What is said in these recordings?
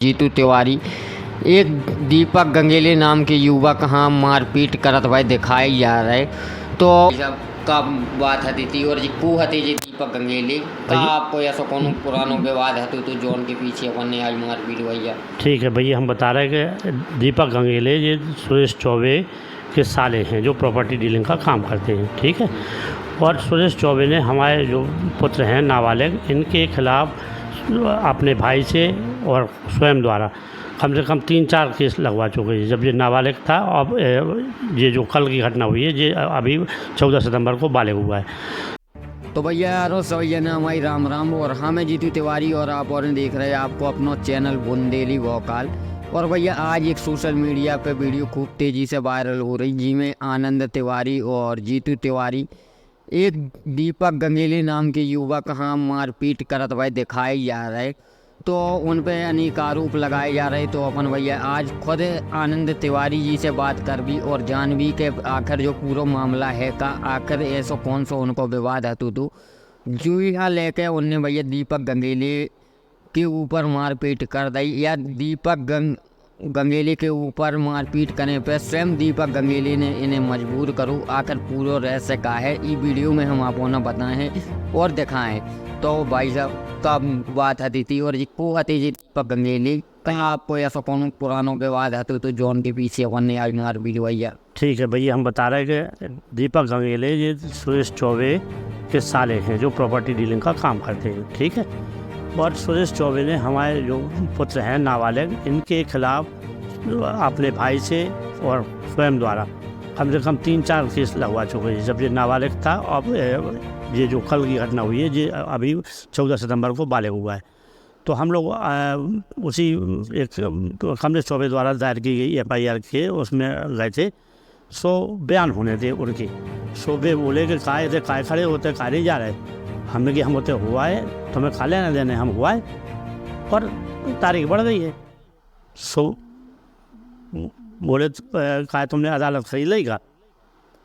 जीतू तिवारी एक दीपक गंगेले नाम के युवक हाँ मारपीट करत भाई दिखाई जा रहे तो जब कब बात हती थी और जी को हती जी दीपक गंगेले का आपको ऐसा कौन पुरानो विवाद हतो तो जोन के पीछे अपन ने आज मारपीट भैया। ठीक है भैया, हम बता रहे हैं कि दीपक गंगेले ये सुरेश चौबे के साले हैं जो प्रॉपर्टी डीलिंग का काम करते हैं। ठीक है, और सुरेश चौबे ने हमारे जो पुत्र हैं नाबालिग, इनके खिलाफ़ अपने भाई से और स्वयं द्वारा कम से कम 3-4 केस लगवा चुके हैं जब ये नाबालिग था। अब ये जो कल की घटना हुई है ये अभी 14 सितंबर को बालिग हुआ है। तो भैया यारो सभी ना हमारी राम राम और हाँ मैं जीतू तिवारी और आप और देख रहे हैं आपको अपना चैनल बुंदेली भोकाल। और भैया आज एक सोशल मीडिया पे वीडियो खूब तेज़ी से वायरल हो रही जिसमें आनंद तिवारी और जीतू तिवारी एक दीपक गंगेले नाम के युवक हाँ मारपीट करत भाई दिखाए जा रहे तो उन पे अनेक आरोप लगाए जा रहे। तो अपन भैया आज खुद आनंद तिवारी जी से बात कर भी और जान भी के आखिर जो पूरा मामला है का आखिर ऐसा कौन सा उनको विवाद है तो जो यहाँ लेके उनने भैया दीपक गंगेले के ऊपर मारपीट कर दी या दीपक गंगेले के ऊपर मारपीट करने पर स्वयं दीपक गंगेले ने इन्हें मजबूर करो आखिर पूरा रहस्य का है इस वीडियो में हम आपको ना बताएं और दिखाएं। तो भाई साहब कब बात हती थी और को हती जी दीपक गंगेले कहीं आपको ऐसा कौन पुरानो विवाद है तो जॉन के पीछे अपन ने आज मार वीडियो भैया। ठीक है भैया, हम बता रहे हैं कि दीपक गंगेले ये सुरेश चौबे के साले हैं जो प्रॉपर्टी डीलिंग का काम करते हैं। ठीक है, और सुरेश चौबे ने हमारे जो पुत्र हैं नाबालिग, इनके खिलाफ़ अपने भाई से और स्वयं द्वारा कम से कम 3-4 केस लगवा चुके हैं जब ये नाबालिग था। अब ये जो कल की घटना हुई है ये अभी 14 सितंबर को बालिग हुआ है। तो हम लोग उसी एक कमलेश चौबे द्वारा दायर की गई FIR के उसमें गए थे। सो बयान होने थे उनके। सो वे बोले कि काय खड़े होते काय नहीं जा रहे। हमने कि हम होते हुआ है तुम्हें खा लेना देने हम हुआ है और तारीख बढ़ गई है। सो बोले कहा तुमने अदालत खरीद लेगा।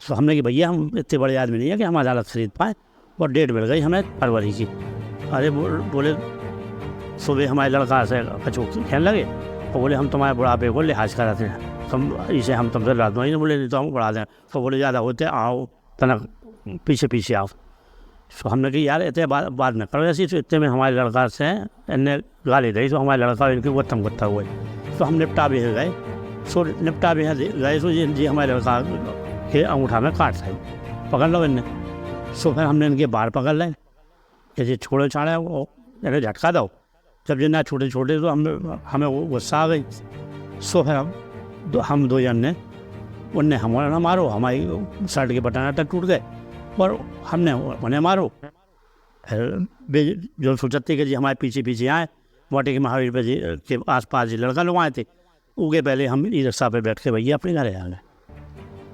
सो हमने कि भैया हम इतने बड़े आदमी नहीं है कि हम अदालत खरीद पाएँ और डेट बढ़ गई हमें फरवरी की। अरे बोले सुबह हमारे लड़का से कचू कहने लगे और बोले हम तुम्हारे बुढ़ापे को लिहाज कराते हैं तुम इसे हम तुमसे लड़ दो नहीं बोले नहीं तो हम बढ़ा दें। तो बोले ज़्यादा होते आओ तनक पीछे आओ। तो हमने कहा यार इतने बात न करो ऐसी। तो इतने में हमारे लड़का से इन्हें गाली दी तो हमारे लड़का इनकी गत्थम गत्था हुए। तो हम निपटा भी गए। सो निपटा भी गए तो जी हमारे लड़का के अंगूठा में काट था पकड़ लो इनने। सो फिर हमने इनके बाहर पकड़ लें कि जी छोड़े छाड़े वो इन्हें झटका दो। जब जिन्ना छोटे तो हमें वो गुस्सा आ गई। सो फिर हम दो जन ने उनने हमारा ना मारो हमारी शर्ट के बटन अटक टूट गए और हमने उन्हें मारो। फिर जो सोचते कि जी हमारे पीछे आए वाटे के महावीर पे जी के आसपास जी लड़का लोग आए थे उगे पहले हम ई रिक्शा पे बैठ के भैया अपने घर आ गए।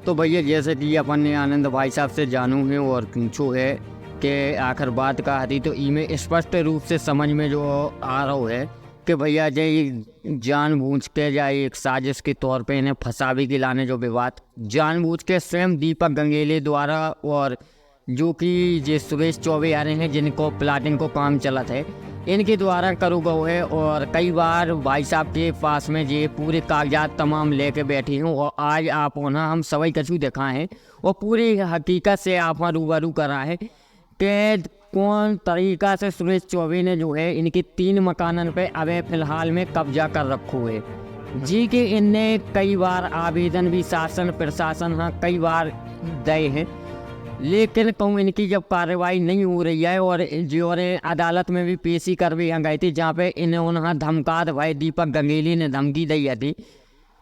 तो भैया जैसे कि अपन ने आनंद भाई साहब से जानू है और पूछो है कि आखिर बात का हती तो इमें स्पष्ट रूप से समझ में जो आ रहा है कि भैया ये जानबूझ के या एक साजिश के तौर पे इन्हें फंसावी के लाने जो विवाद जानबूझ के स्वयं दीपक गंगेले द्वारा और जो कि जे सुरेश चौबे आ रहे हैं जिनको प्लाटिंग को काम चलत है इनके द्वारा करो गो है। और कई बार भाई साहब के पास में ये पूरे कागजात तमाम लेके बैठी हूँ और आज आप ना हम सभी कछु दिखाए हैं और पूरी हकीकत से आप रूबरू करा है कि कौन तरीका से सुरेश चौबे ने जो है इनके 3 मकानन पे अभी फ़िलहाल में कब्जा कर रखो है जी कि इनने कई बार आवेदन भी शासन प्रशासन हाँ कई बार दे हैं लेकिन कहूँ इनकी जब कार्रवाई नहीं हो रही है और जो अदालत में भी पेशी कर भी यहाँ गई थी जहाँ पे इन्हें उन्हें धमका भाई दीपक गंगेले ने धमकी दी थी।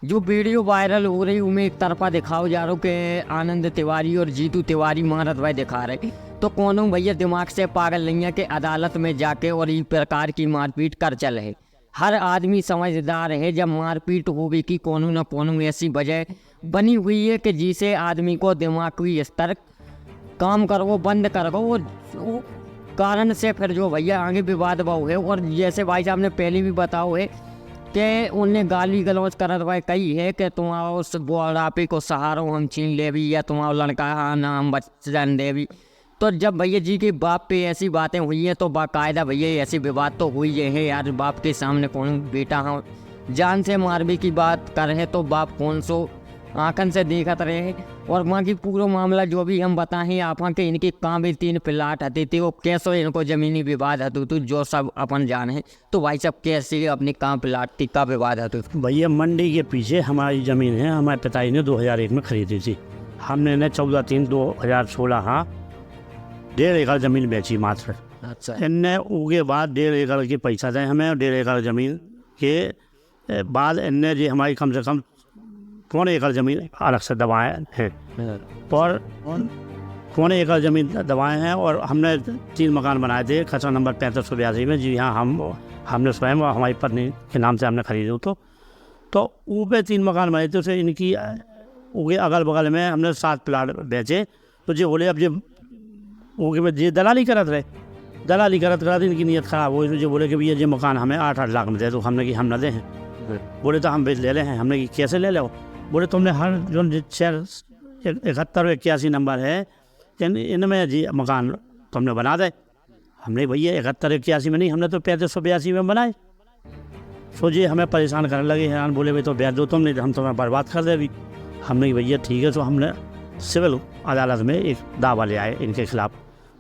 जो वीडियो वायरल हो रही उनमें एक तरफा दिखाओ जा रहा कि आनंद तिवारी और जीतू तिवारी महारत भाई दिखा रहे तो कौन भैया दिमाग से पागल नहीं है कि अदालत में जाके और इस प्रकार की मारपीट कर चल है। हर आदमी समझदार है जब मारपीट होगी कि कोनो न कोनो ऐसी वजह बनी हुई है कि जिसे आदमी को दिमागी स्तर काम कर वो बंद कर वो कारण से फिर जो भैया आगे विवाद बहु है। और जैसे भाई साहब ने पहले भी बताओ है कि उन्हें गाली गलौज करत भाई कही है कि तुम उस बुढ़ापे को सहारो हम छीन ले भी या तुम्हारा लड़का हाँ ना हम बचन दे भी तो जब भैया जी के बाप पे ऐसी बातें हुई हैं तो बाकायदा भैया ऐसे विवाद तो हुई है यार। बाप के सामने कौन बेटा हाँ जान से मारने की बात कर रहे तो बाप कौन सो आंखन से देखत रहे। और वहाँ की पूरा मामला जो भी हम बताएं आप के इनके कहाँ भी 3 प्लाट हते थे वो कैसे इनको ज़मीनी विवाद हतु तो जो सब अपन जाने तो भाई साहब कैसे अपने कहाँ प्लाट का विवाद हतु। भैया मंडी के पीछे हमारी ज़मीन है, हमारे पिताजी ने 2001 में खरीदी थी। हमने ने 14/3/2016 हाँ 1.5 एकड़ ज़मीन बेची मात्र। अच्छा इनने उगे बाद 1.5 एकड़ के पैसा दें हमें और 1.5 एकड़ ज़मीन के बाद इनने जी हमारी कम से कम 1.25 एकड़ ज़मीन अलग से दबाए हैं और 1.25 एकड़ ज़मीन दबाए हैं। और हमने 3 मकान बनाए थे खसरा नंबर 3582 में। जी हाँ हमने स्वयं और हमारी पत्नी के नाम से हमने खरीदे तो ऊपर 3 मकान बने थे। उसे इनकी उगे अगल बगल में हमने 7 प्लाट बेचे। तो जी बोले अब जी उगे में जी दलाली करत इनकी नीयत ख़राब हुई। तो जो बोले कि भैया ये मकान हमें 8-8 लाख में दे तो हमने कि हम न दे हैं। बोले तो हम बेच ले हैं। हमने कि कैसे ले लो। बोले तुमने हर जो 71-81 नंबर है इनमें जी मकान तुमने बना दे। हमने भैया 71-81 में नहीं, हमने तो 3582 में बनाए। सो जी हमें परेशान करने लगे हैं। बोले भाई तो बेच दो तुमने, हम तुम्हें बर्बाद कर दे अभी। हमने भैया ठीक है। तो हमने सिविल अदालत में एक दावा ले आए इनके खिलाफ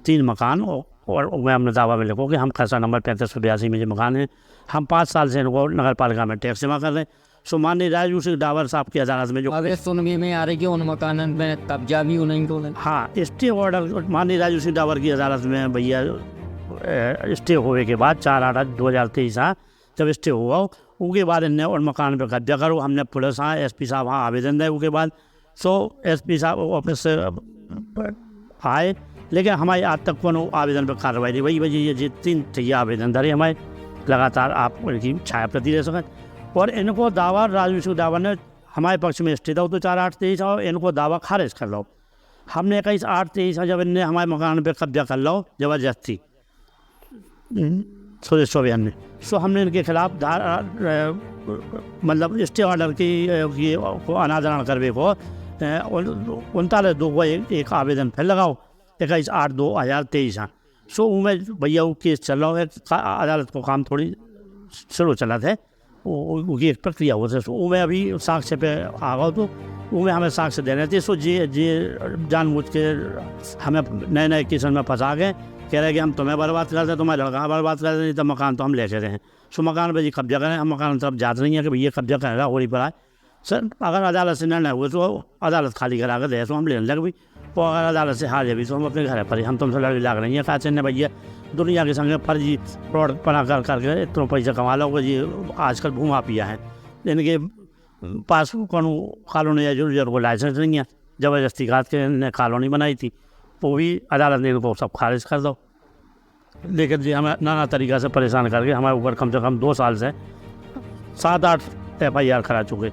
3 मकान और मैं हमने दावा में लिखो कि हम खसरा नंबर 3582 में जो मकान है हम 5 साल से इनको नगर पालिका में टैक्स जमा कर रहे हैं। सो माननीय राजू सिंह डावर साहब की अदालत में जो अबे सुनने में आ रही कि उन मकान में कब्जा भी उन्हीं को हाँ स्टे ऑर्डर माननीय राजू सिंह डावर की अदालत में भैया स्टे होने के बाद 4/8/2023 जब स्टे हुआ उसके बाद इनने उन मकान पर कब्जा करो। हमने पुलिस SP साहब आवेदन दिया। उसके बाद SP साहब ऑफिस से आए लेकिन हमारे आज तक कोनो आवेदन पर कार्रवाई नहीं। वही वजह ये 3 आवेदन धरे हमारे लगातार आप उनकी छाया प्रति रह सकें। और इनको दावा राजू सिंह डावर ने हमारे पक्ष में स्टे दो तो 4/8/23 और इनको दावा खारिज कर लो। हमने 21/8/23 जब इनने हमारे मकान पर कब्जा कर लो जबरदस्ती सुरेश चौबे हमने इनके खिलाफ मतलब स्टे ऑर्डर की को अनादरण करवे को 39/2 को एक आवेदन फिर लगाओ 21/8/2023 उनमें भैया वो केस चल रहा है। अदालत को काम थोड़ी स्लो चला था उनकी एक प्रक्रिया होती है। उनमें अभी साक्ष्य पे आ गया तो उनमें हमें साक्ष्य देने थे। ये जानबूझ के हमें नए किस्म में फंसा गए। कह रहे कि हम तुम्हें बर्बाद कर दें, तुम्हारे लड़का बर्बाद कर दें, तो मकान तो हम ले रहे हैं। मकान पर जी कब्जा करें। हम मकान तरफ जाते नहीं है कि भैया कब्जा करेगा हो रही पर आए सर। अगर अदालत से निर्णय हुए तो अदालत खाली करा कर दे तो हम लेने लगे भी। और अगर अदालत से हार जाए तो हम अपने घर पर हम तुमसे लड़ाई लग रही है कैसे ने भैया दुनिया के संगे फर्जी फ्रॉड बना करके इतना पैसा कमा लो। जी आजकल भूमा पिया है इनके पास कॉलोनी या जो को लाइसेंस नहीं है। ज़बरदस्ती काट के कॉलोनी बनाई थी वो भी अदालत ने इनको सब खारिज कर दो। लेकिन जी हमें नाना तरीक़ा से परेशान करके हमारे ऊपर कम से कम 2 साल से 7-8 FIR करा चुके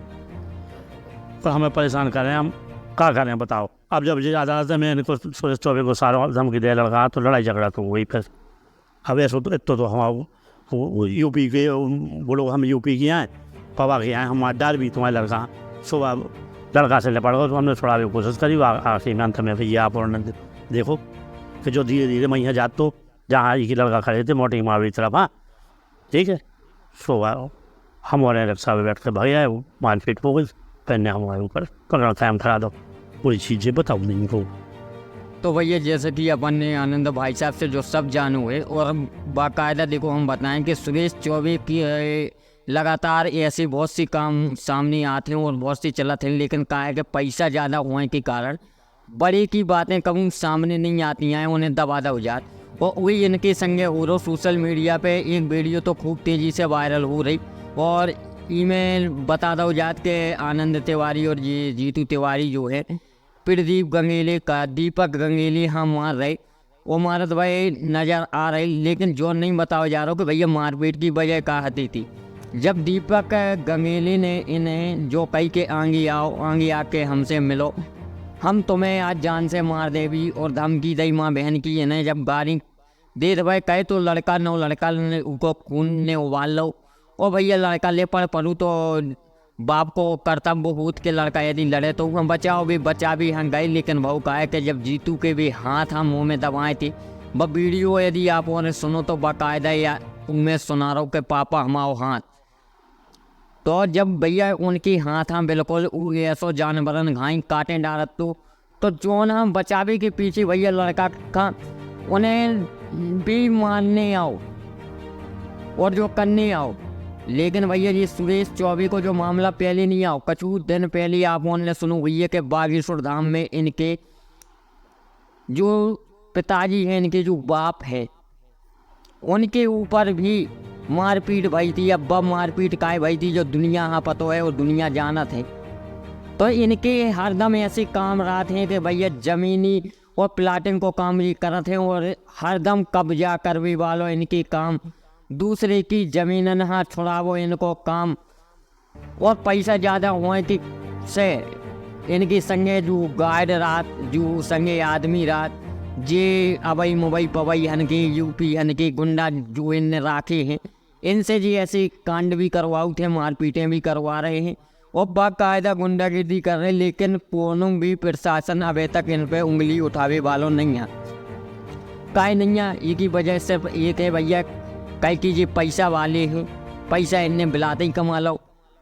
तो हमें परेशान कर रहे हैं। हम क्या करें बताओ। अब जब ये अदालत में इनको सुरेश चौबे को सारा धमकी दे लड़का तो लड़ाई झगड़ा तो वही फिर अब ऐसा तो हम UP के बोलो हम UP के हैं पवा के हैं हमारे डर भी तुम्हारे लड़का सुबह लड़का से लपड़ गए तो हमने थोड़ा भी कोशिश करी। आखिरी में अंत में भैया आप और देखो कि जो धीरे धीरे मैं यहाँ जात तो जहाँ एक लड़का खड़े थे मोटी मावी तरफ हाँ ठीक है। सुबह हमारे रिक्शा में बैठ कर भैया है वो मारपीट हो गई। पहनने हमारे ऊपर पकड़ टाइम खड़ा दो पूरी चीज़ें बताओ नहीं को। तो भैया जैसे कि अपन ने आनंद भाई साहब से जो सब जानू है और बाकायदा देखो हम बताएं कि सुरेश चौबे की लगातार ऐसे बहुत सी काम सामने आते हैं और बहुत सी चलत हैं। लेकिन क्या है कि पैसा ज़्यादा होने के कारण बड़े की बातें कभी सामने नहीं आती हैं, उन्हें दबा हो जात। और वही इनके संगे हो रहा सोशल मीडिया पे एक वीडियो तो खूब तेज़ी से वायरल हो रही और ईमेल बता दो जात के आनंद तिवारी और ये जीतू तिवारी जो है प्रदीप गंगेले का दीपक गंगेले हम मार रहे वो मारत भाई नज़र आ रही। लेकिन जो नहीं बताया जा रहा कि भैया मारपीट की वजह क्या हती थी। जब दीपक गंगेले ने इन्हें जो कही के आगे आके हमसे मिलो हम तुम्हें आज जान से मार दे भी और धमकी दई माँ बहन की इन्हें जब गाड़ी दे भाई कहे तो लड़का ने उनको खून ने उबाल लो और भैया लड़का ले पड़ू तो बाप को कर्तव्य होत के लड़का यदि लड़े तो हम बचाओ भी बचा भी हम गए, लेकिन भाऊ कहा है कि जब जीतू के भी हाथ हम मुँह में दबाए थे। वह वीडियो यदि आप उन्हें सुनो तो बाकायदा या उनमें सुना रहा हूँ कि पापा हमाओ हाथ, तो जब भैया उनकी हाथ हम बिल्कुल ऐसो जानवरन घाई काटे डालत तो जोन हम बचावे के पीछे भैया लड़का का उन्हें भी मारने आओ और जो करने आओ। लेकिन भैया ये सुरेश चौबे को जो मामला पहले नहीं आओ, कछु दिन पहले आप उन्होंने सुनो भैया के बागेश्वर धाम में इनके जो पिताजी हैं, इनके जो बाप है, उनके ऊपर भी मारपीट भई थी। अब मारपीट काहे भई थी जो दुनिया यहाँ पतो है और दुनिया जानत है। तो इनके हरदम ऐसे काम रात हैं कि भैया ज़मीनी और प्लाटिंग को काम भी करते हैं और हरदम कब्जा करवे वालों इनके काम, दूसरे की ज़मीन हाँ छुड़ावो इनको काम, और पैसा ज़्यादा हुए कि से इनके संगे जो गाइड रात जो संगे आदमी रात जे अबई मुबई पबई हनके यूपी हनके गुंडा जो इनने राखे हैं, इनसे जी ऐसे कांड भी करवाऊ थे, मारपीटें भी करवा रहे हैं और बाकायदा गुंडागिर्दी कर रहे हैं। लेकिन कोनो भी प्रशासन अभी तक इन पे उंगली उठावे वालों नहीं है। काहे नहीं है? एक ही वजह सिर्फ एक है भैया, कई की ये पैसा वाले हैं, पैसा इनने बिलाते ही कमा लो,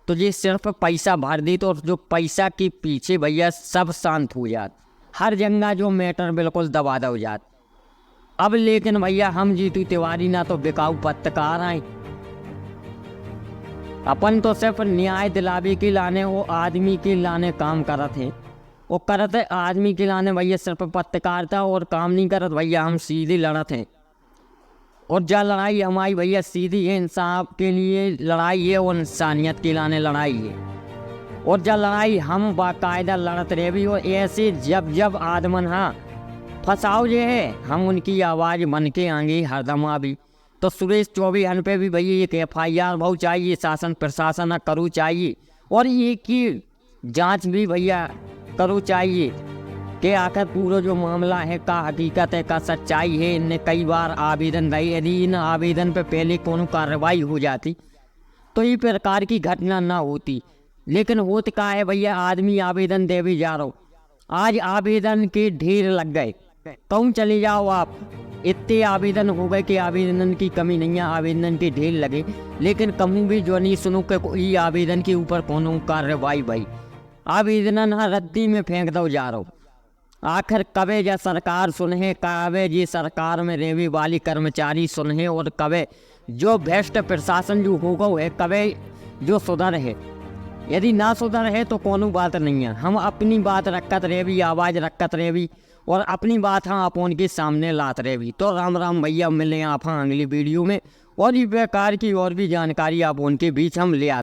तो ये सिर्फ पैसा भर दी तो जो पैसा के पीछे भैया सब शांत हो जात, हर जगह जो मैटर बिल्कुल दबा हो जात। अब लेकिन भैया हम जीतू तिवारी ना तो बिकाऊ पत्रकार आए, अपन तो सिर्फ न्याय दिलावे के लाने वो आदमी के लाने काम करत हैं, वो करत है आदमी के लाने भैया सिर्फ पत्रकारिता और काम नहीं करत भैया, हम सीधे लड़त हैं। और जा लड़ाई हमारी भैया सीधी है, इंसाफ के लिए लड़ाई है और इंसानियत के लाने लड़ाई है। और जा लड़ाई हम बाकायदा लड़त रहे भी, और ऐसे जब जब आदमन हाँ फंसाओ जे है हम उनकी आवाज़ बन के आएंगे हरदम भी। तो सुरेश चौबे हन पे भी भैया एक FIR भाव चाहिए, शासन प्रशासन करू चाहिए, और ये की जांच भी भैया करू चाहिए कि आखिर पूरा जो मामला है का हकीकत है का सच्चाई है। इनने कई बार आवेदन रही, यदि इन आवेदन पे पहले कोनो कार्रवाई हो जाती तो ये प्रकार की घटना ना होती। लेकिन होत का है भैया, आदमी आवेदन दे भी जा रहा हो, आज आवेदन के ढेर लग गए, कहूँ चले जाओ आप, इतने आवेदन हो गए कि आवेदन की कमी नहीं है, आवेदन के ढेर लगे, लेकिन कहूँ भी जो नहीं सुनो कि कोई आवेदन के ऊपर कोनो कार्रवाई भाई, आवेदन हाँ रद्दी में फेंक दो जा रहा हो। आखिर कबे जा सरकार सुने, कबे जी सरकार में रहने वाली कर्मचारी सुने, और कबे जो भ्रष्ट प्रशासन जो होगा है कबे जो सुधर है। यदि ना सुधर है तो कोनो बात नहीं है, हम अपनी बात रखत रहे भी, आवाज़ रखत रहे भी, और अपनी बात हम आप उनके सामने लात रहे भी। तो राम राम भैया, मिले आप अगली वीडियो में और भी प्रकार की और भी जानकारी आप उनके बीच हम ले आते।